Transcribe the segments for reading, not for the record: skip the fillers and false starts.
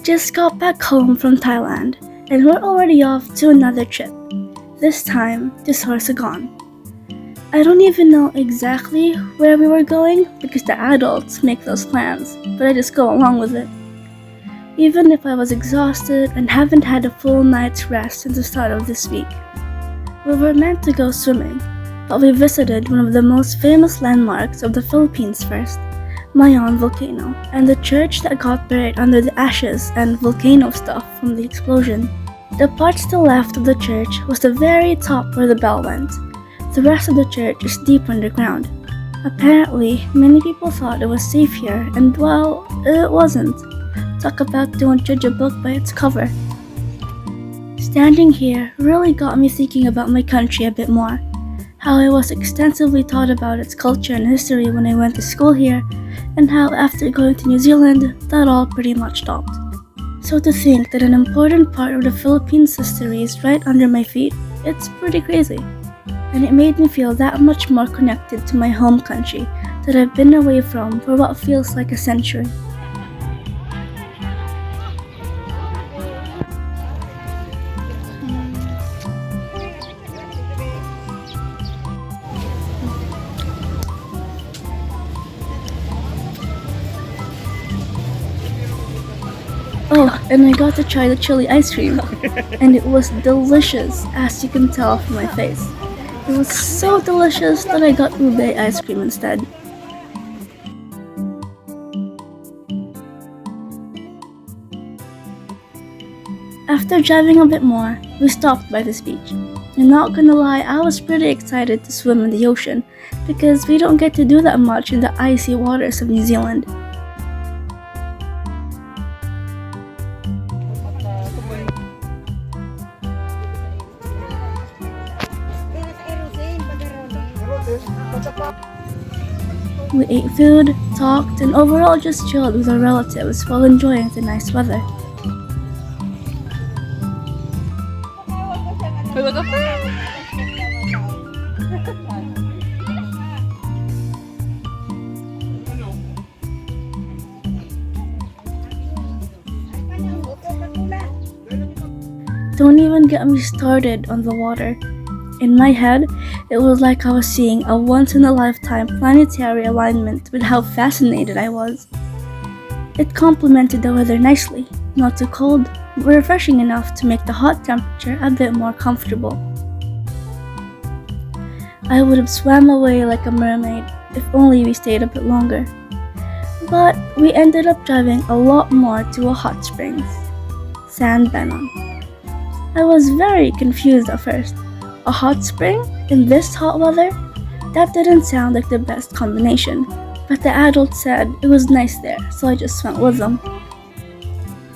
Just got back home from Thailand, and we're already off to another trip, this time to Sorsogon. I don't even know exactly where we were going because the adults make those plans, but I just go along with it. Even if I was exhausted and haven't had a full night's rest since the start of this week. We were meant to go swimming, but we visited one of the most famous landmarks of the Philippines first, Mayon volcano, and the church that got buried under the ashes and volcano stuff from the explosion. The part to the left of the church was the very top where the bell went. The rest of the church is deep underground. Apparently, many people thought it was safe here, and well, it wasn't. Talk about don't judge a book by its cover. Standing here really got me thinking about my country a bit more. How I was extensively taught about its culture and history when I went to school here, and how after going to New Zealand, that all pretty much stopped. So to think that an important part of the Philippines' history is right under my feet, it's pretty crazy. And it made me feel that much more connected to my home country that I've been away from for what feels like a century. Oh, and I got to try the chili ice cream, and it was delicious, as you can tell from my face. It was so delicious that I got ube ice cream instead. After driving a bit more, we stopped by this beach. And not gonna lie, I was pretty excited to swim in the ocean, because we don't get to do that much in the icy waters of New Zealand. We ate food, talked, and overall just chilled with our relatives while enjoying the nice weather. Don't even get me started on the water. In my head, it was like I was seeing a once-in-a-lifetime planetary alignment with how fascinated I was. It complemented the weather nicely, not too cold, but refreshing enough to make the hot temperature a bit more comfortable. I would have swam away like a mermaid if only we stayed a bit longer. But we ended up driving a lot more to a hot springs, San Benon. I was very confused at first. A hot spring in this hot weather? That didn't sound like the best combination, but the adults said it was nice there, so I just went with them.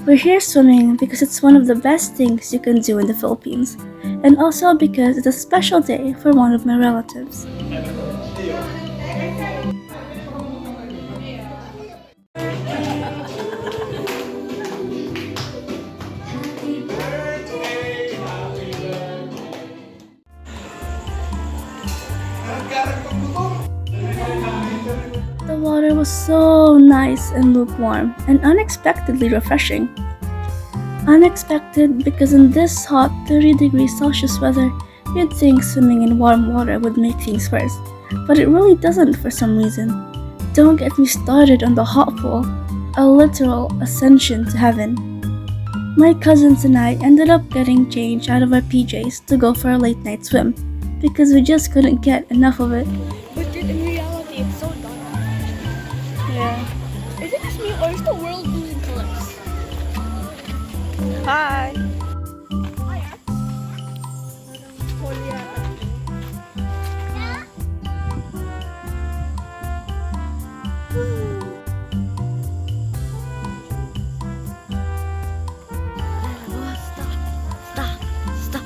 We're here swimming because it's one of the best things you can do in the Philippines, and also because it's a special day for one of my relatives. The water was so nice and lukewarm and unexpectedly refreshing. Unexpected because in this hot 30 degrees Celsius weather, you'd think swimming in warm water would make things worse, but it really doesn't for some reason. Don't get me started on the hot pool, a literal ascension to heaven. My cousins and I ended up getting changed out of our PJs to go for a late night swim because we just couldn't get enough of it. But in reality, it's so dark. Yeah. Is it just me or is the world losing colors? Hi. Stop.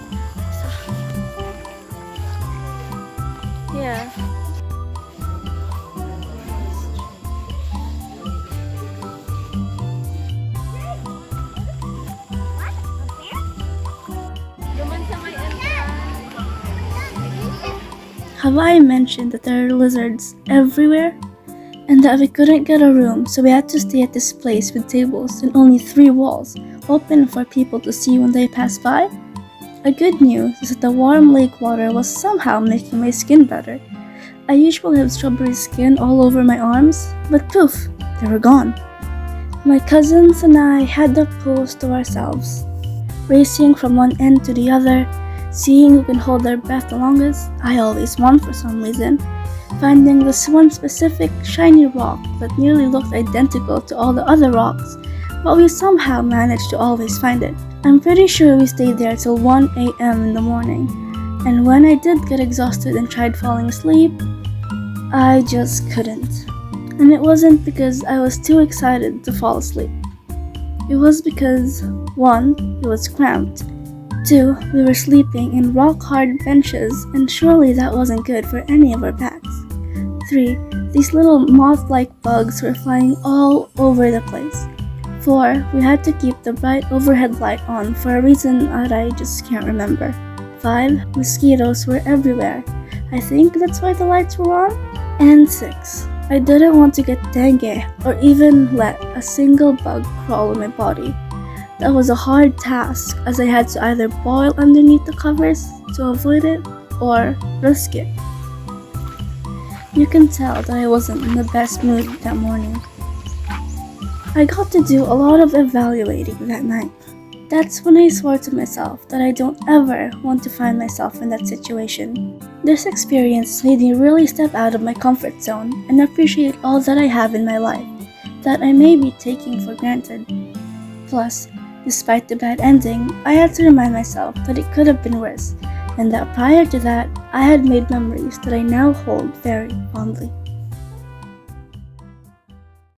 Yeah. Have I mentioned that there are lizards everywhere? and that we couldn't get a room, so we had to stay at this place with tables and only 3 walls, open for people to see when they pass by. A good news is that the warm lake water was somehow making my skin better. I usually have strawberry skin all over my arms, but poof, they were gone. My cousins and I had the pools to ourselves, racing from one end to the other, seeing who can hold their breath the longest. I always won for some reason, finding this one specific shiny rock that nearly looked identical to all the other rocks, but we somehow managed to always find it. I'm pretty sure we stayed there till 1 a.m. in the morning, and when I did get exhausted and tried falling asleep, I just couldn't. And it wasn't because I was too excited to fall asleep. It was because 1. It was cramped, 2. We were sleeping in rock-hard benches, and surely that wasn't good for any of our backs. 3. These little moth-like bugs were flying all over the place. 4. We had to keep the bright overhead light on for a reason that I just can't remember. 5. Mosquitoes were everywhere. I think that's why the lights were on. And 6. I didn't want to get dengue or even let a single bug crawl on my body. That was a hard task, as I had to either boil underneath the covers to avoid it or risk it. You can tell that I wasn't in the best mood that morning. I got to do a lot of evaluating that night. That's when I swore to myself that I don't ever want to find myself in that situation. This experience made me really step out of my comfort zone and appreciate all that I have in my life that I may be taking for granted. Plus, despite the bad ending, I had to remind myself that it could have been worse, and that prior to that, I had made memories that I now hold very fondly.